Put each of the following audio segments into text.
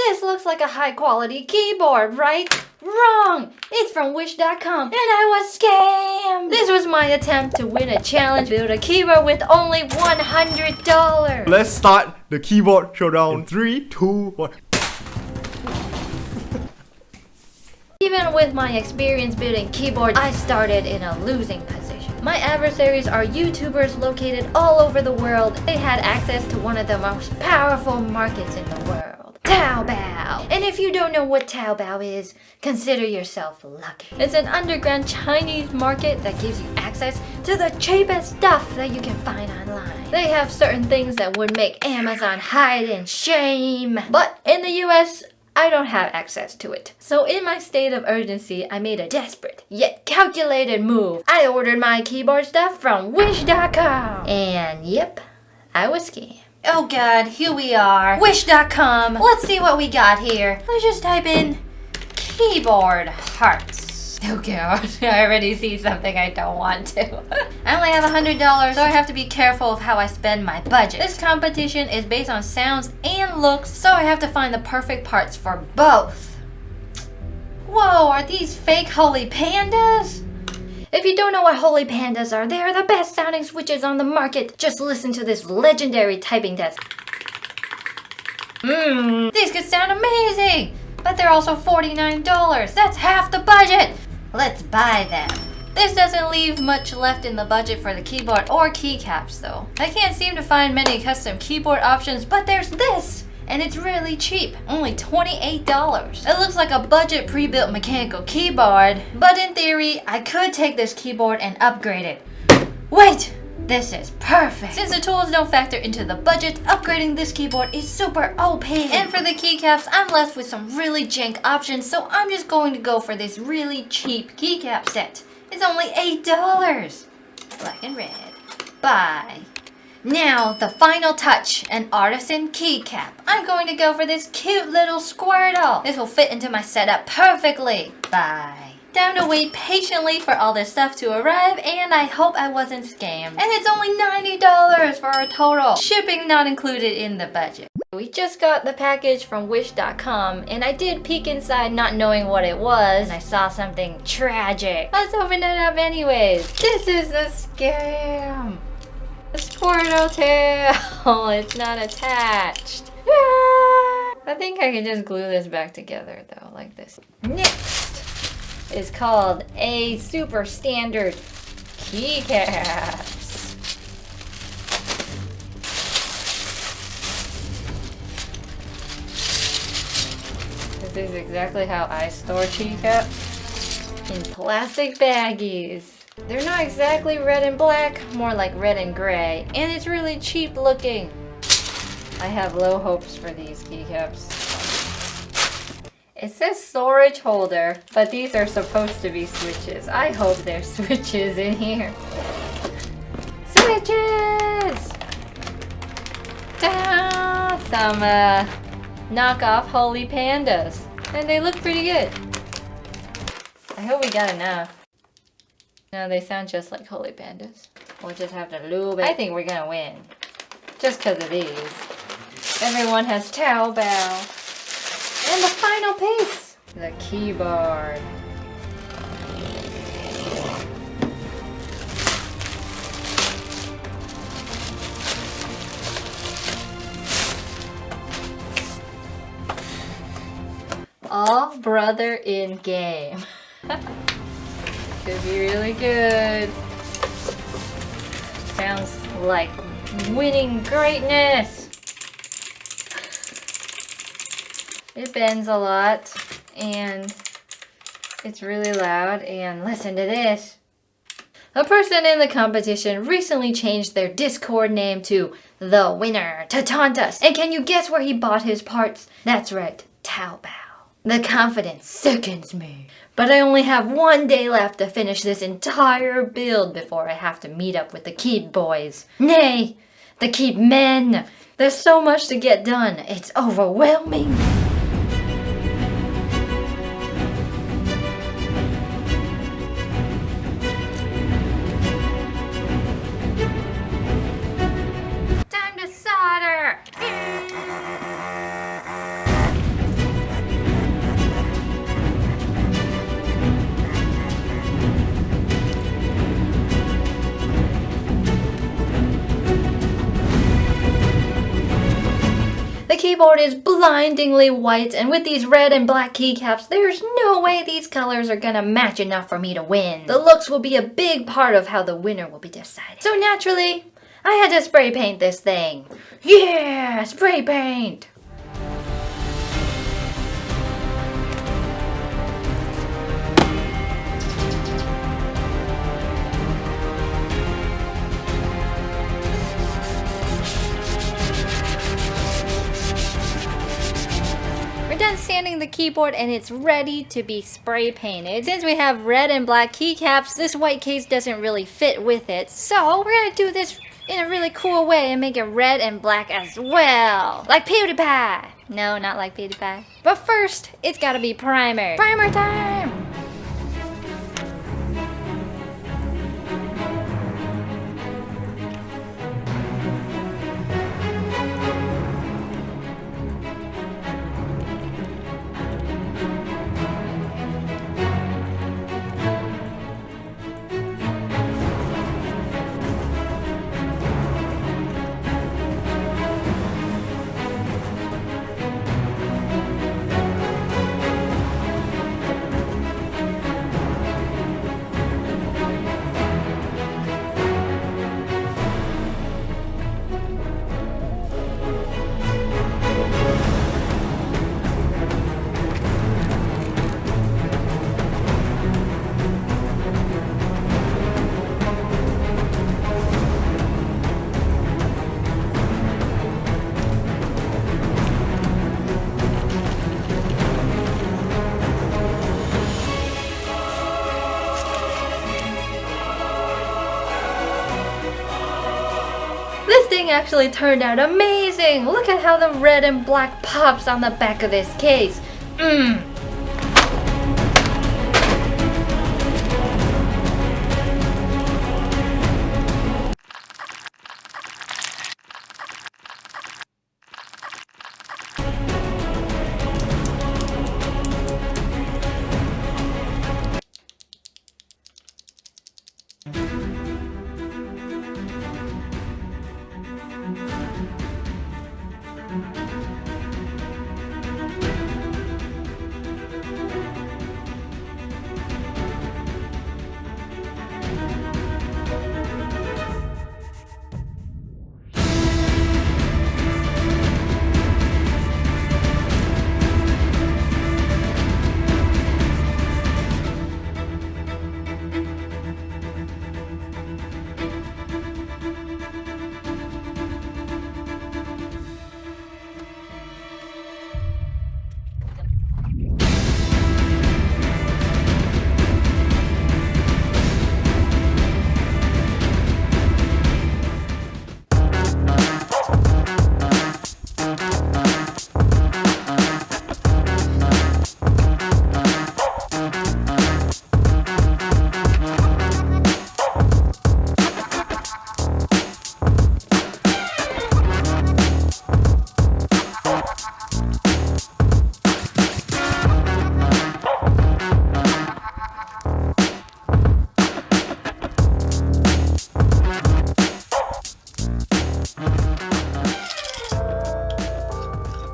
This looks like a high quality keyboard, right? Wrong! It's from Wish.com and I was scammed! This was my attempt to win a challenge, build a keyboard with only $100. Let's start the Keyboard Showdown in 3, 2, 1. Even with my experience building keyboards, I started in a losing position. My adversaries are YouTubers located all over the world. They had access to one of the most powerful markets in the world, Tao Bao. And if you don't know what Tao Bao is, consider yourself lucky. It's an underground Chinese market that gives you access to the cheapest stuff that you can find online. They have certain things that would make Amazon hide in shame. But in the US, I don't have access to it. So in my state of urgency, I made a desperate yet calculated move. I ordered my keyboard stuff from Wish.com. And yep, I was scammed. Oh god, here we are. Wish.com. Let's see what we got here. Let's just type in keyboard parts. Oh god, I already see something I don't want to. I only have $100, so I have to be careful of how I spend my budget. This competition is based on sounds and looks, so I have to find the perfect parts for both. Whoa, are these fake holy pandas? If you don't know what holy pandas are, they are the best sounding switches on the market. Just listen to this legendary typing test. These could sound amazing, but they're also $49. That's half the budget. Let's buy them. This doesn't leave much left in the budget for the keyboard or keycaps though. I can't seem to find many custom keyboard options, but there's this! And it's really cheap, only $28. It looks like a budget pre-built mechanical keyboard, but in theory, I could take this keyboard and upgrade it. Wait! This is perfect! Since the tools don't factor into the budget, upgrading this keyboard is super OP. And for the keycaps, I'm left with some really jank options, so I'm just going to go for this really cheap keycap set. It's only $8. Black and red. Buy. Now, the final touch, an artisan keycap. I'm going to go for this cute little Squirtle. This will fit into my setup perfectly. Buy. Time to wait patiently for all this stuff to arrive, and I hope I wasn't scammed. And it's only $90 for a total. Shipping not included in the budget. We just got the package from Wish.com, and I did peek inside not knowing what it was, and I saw something tragic. Let's open it up anyways. This is a scam. The Squirtle tail. It's not attached. I think I can just glue this back together though, like this. Next is called a super standard keycaps. This is exactly how I store keycaps, in plastic baggies. They're not exactly red and black, more like red and gray, and it's really cheap looking. I have low hopes for these keycaps. It says storage holder, but these are supposed to be switches. I hope there's switches in here. Switches! Ta-da! Some knockoff holy pandas. And they look pretty good. I hope we got enough. No, they sound just like holy pandas. We'll just have to lube it. I think we're gonna win. Just because of these. Everyone has Tao Bao. And the final piece, the keyboard. All brother in game. Could be really good. Sounds like winning greatness. It bends a lot, and it's really loud, and listen to this. A person in the competition recently changed their Discord name to The Winner to taunt us. And can you guess where he bought his parts? That's right, Tao Bao. The confidence sickens me. But I only have one day left to finish this entire build before I have to meet up with the Keep Boys. Nay, the Keep Men. There's so much to get done, it's overwhelming. The keyboard is blindingly white, and with these red and black keycaps, there's no way these colors are gonna match enough for me to win. The looks will be a big part of how the winner will be decided. So naturally, I had to spray paint this thing. Yeah, spray paint! We're done sanding the keyboard and it's ready to be spray painted. Since we have red and black keycaps, this white case doesn't really fit with it. So we're gonna do this in a really cool way and make it red and black as well. Like PewDiePie! No, not like PewDiePie. But first, it's gotta be primer. Primer time! This thing actually turned out amazing! Look at how the red and black pops on the back of this case.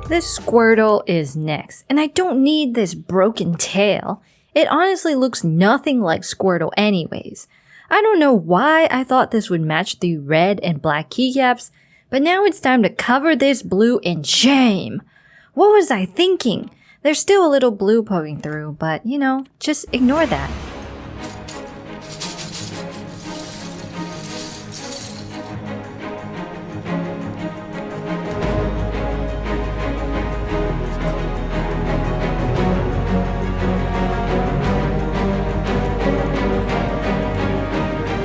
This Squirtle is next, and I don't need this broken tail. It honestly looks nothing like Squirtle anyways. I don't know why I thought this would match the red and black keycaps, but now it's time to cover this blue in shame. What was I thinking? There's still a little blue poking through, but you know, just ignore that.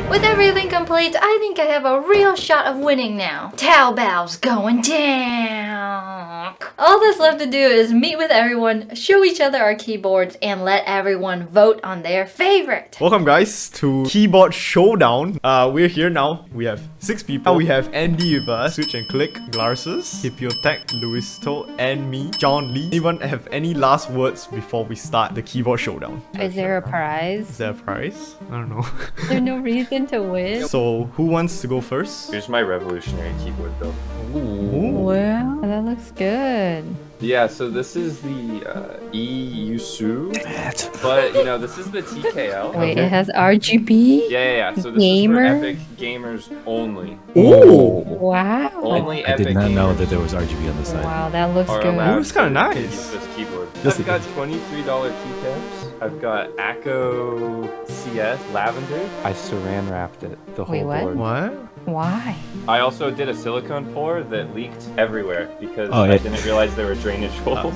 With everything complete, I think I have a real shot of winning now. Tao Bao's going down. All that's left to do is meet with everyone, show each other our keyboards, and let everyone vote on their favorite. Welcome guys to Keyboard Showdown. We're here now. We have 6 people. We have Andy with us, Switch and Click, Glarses, Hippotech, Luis To, and me, John Lee. Anyone have any last words before we start the Keyboard Showdown? Is there a prize? Is there a prize? I don't know. There's no reason to win. So who wants to go first? Here's my revolutionary keyboard build. Well, that looks good. Yeah, so this is the E-Yusu, but you know, this is the TKL. Wait, it has RGB? Yeah. So this Gamer? is for Epic gamers only. Oh! Wow. Only I Epic did not know gamers that there was RGB on the side. Wow, that looks are good. allowed Ooh, it's kinda to nice. use this keyboard. Yes, I've it got is. $23 keycaps. I've got Acco CS Lavender. I saran wrapped it, the whole Wait, what? board. What? Why? I also did a silicone pour that leaked everywhere because Oh, I yeah. didn't realize there were drainage holes.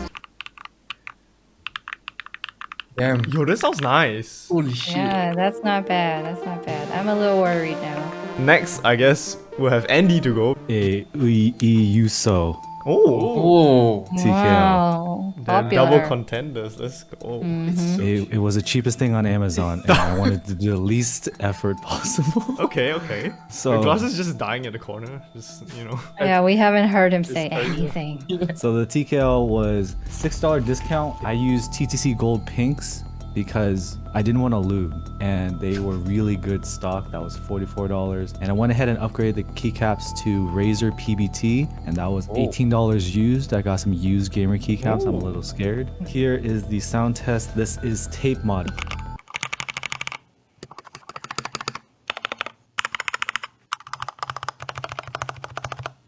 Damn. Yo, this sounds nice. Holy shit. Yeah, that's not bad. That's not bad. I'm a little worried now. Next, I guess we'll have Andy to go. Yuso. Oh! Oh. TKL. Wow. Then Popular. double contenders. Let's go. It was the cheapest thing on Amazon, and I wanted to do the least effort possible. Okay. So- The glass is just dying at the corner. Just, you know. Yeah, we haven't heard him say anything. So the TKL was $6 discount. I used TTC Gold Pinks because I didn't want to lube, and they were really good stock. That was $44, and I went ahead and upgraded the keycaps to Razer PBT, and that was $18 used. I got some used gamer keycaps. I'm a little scared. Here is the sound test. This is tape mod.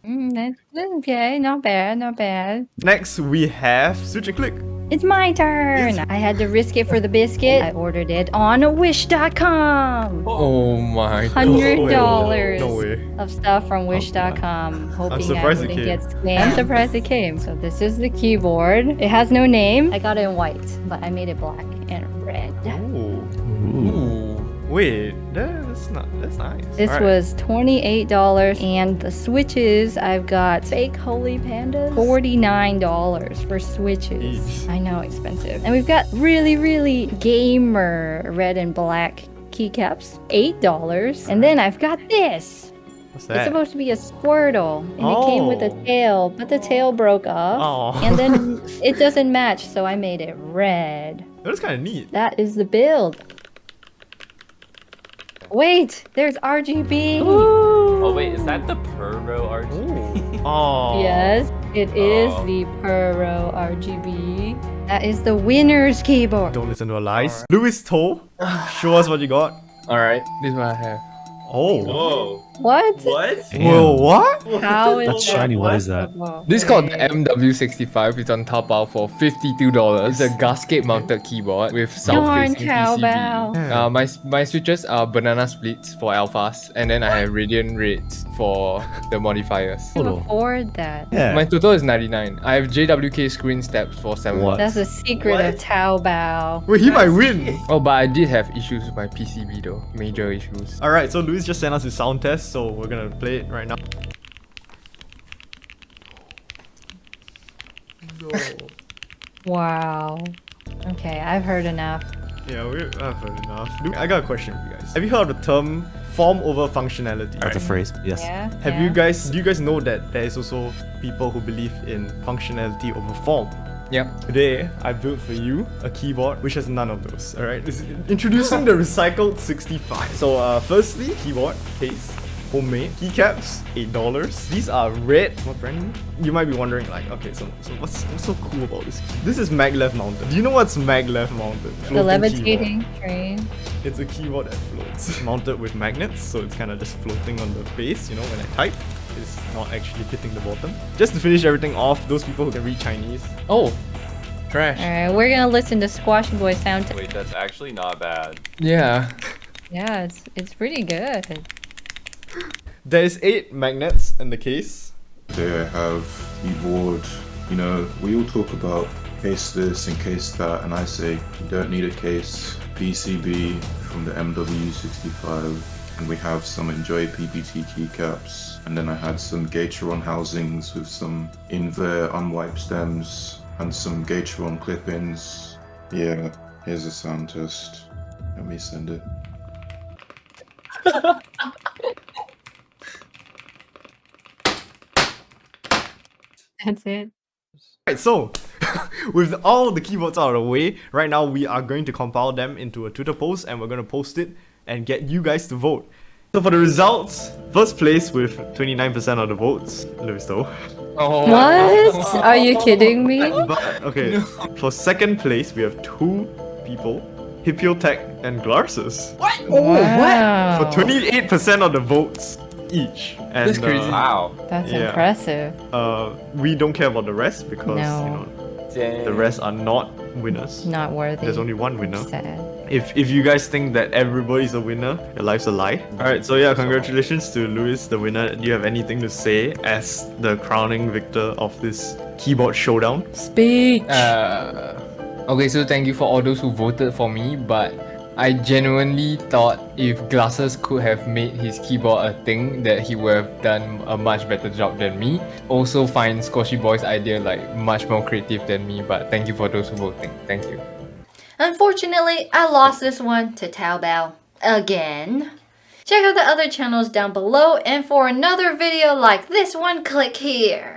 That's okay. Not bad. Not bad. Next, we have Switch and Click. It's my turn. I had to risk it for the biscuit. I ordered it on Wish.com. Oh my god. $100 No way. of stuff from Wish.com, hoping I surprised it wouldn't came. get scammed. I'm surprised it came. So this is the keyboard. It has no name. I got it in white, but I made it black and red. Oh. Ooh. Wait, that's nice. This Alright. was $28, and the switches, I've got fake holy pandas, $49 for switches. Jeez. I know, expensive. And we've got really gamer red and black keycaps, $8. And then I've got this. What's It's that? supposed to be a Squirtle, and it came with a Oh. tail, but the tail broke off, Oh. and then it doesn't match, so I made it red. That's kind of neat. That is the build. Wait, there's RGB. Oh wait, is that the Pro RGB? Oh. Yes, it is Oh. the Pro RGB. That is the winner's keyboard. Don't listen to her lies. Luis To, show us what you got. Alright, this is what I have. Oh. Whoa. What? What? Whoa, what? How is That's shiny. What is that? possible? This is called the Wait. MW65. It's on Tao Bao for $52. It's a gasket mounted keyboard with Darn south-facing Tao PCB. Bao. My switches are banana splits for alphas, and then I have radiant reds for the modifiers. You can afford that. Yeah. My total is 99. I have JWK screen steps for 7. What? That's a secret of Tao Bao. Wait, he might win. Oh, but I did have issues with my PCB though. Major issues. Alright, so Luis just sent us his sound test, so we're gonna play it right now. Wow. Okay, I've heard enough. Yeah, I've heard enough. I got a question for you guys. Have you heard of the term form over functionality? That's a phrase. Yes. Yeah. Do yeah. you guys know that there is also people who believe in functionality over form? Yep. Today, I built for you a keyboard which has none of those. Alright, introducing the recycled 65. So, firstly, keyboard case, homemade keycaps, $8. These are red. What brand? You might be wondering, like, okay, so what's so cool about this? This is maglev mounted. Do you know what's maglev mounted? The Floating levitating keyboard. train. It's a keyboard that floats, mounted with magnets, so it's kind of just floating on the base. You know, when I type, it's not actually hitting the bottom. Just to finish everything off, those people who can read Chinese, Oh, trash. Alright, we're gonna listen to Squash Boy sound. Wait, that's actually not bad. yeah. Yeah, it's pretty good. There is 8 magnets in the case. There I have keyboard. You know, we all talk about case this and case that, and I say you don't need a case. PCB from the MW65. and we have some Enjoy PPT keycaps, and then I had some Gateron housings with some Inver unwiped stems and some Gateron clip-ins. Yeah, here's a sound test. Let me send it. That's it. Alright, so with all the keyboards out of the way, right now we are going to compile them into a Twitter post and we're going to post it and get you guys to vote. So for the results, first place with 29% of the votes, Lewis though. Oh. What? Are you kidding me? But, okay, for second place we have 2 people, Hippotech and Glarsus. Wow. For 28% of the votes each. And, That's crazy. Wow. That's Yeah. impressive. we don't care about the rest because No. you know, the rest are not winners. Not worthy. There's only one winner. Sad. If you guys think that everybody's a winner, your life's a lie. Alright, so yeah, congratulations to Lewis, the winner. Do you have anything to say as the crowning victor of this Keyboard Showdown? Speech. Okay, so thank you for all those who voted for me, but I genuinely thought if Glasses could have made his keyboard a thing, that he would have done a much better job than me. Also find Squashy Boy's idea like much more creative than me, but thank you for those who voting. Thank you. Unfortunately, I lost this one to Tao Bao again. Check out the other channels down below, and for another video like this one, click here.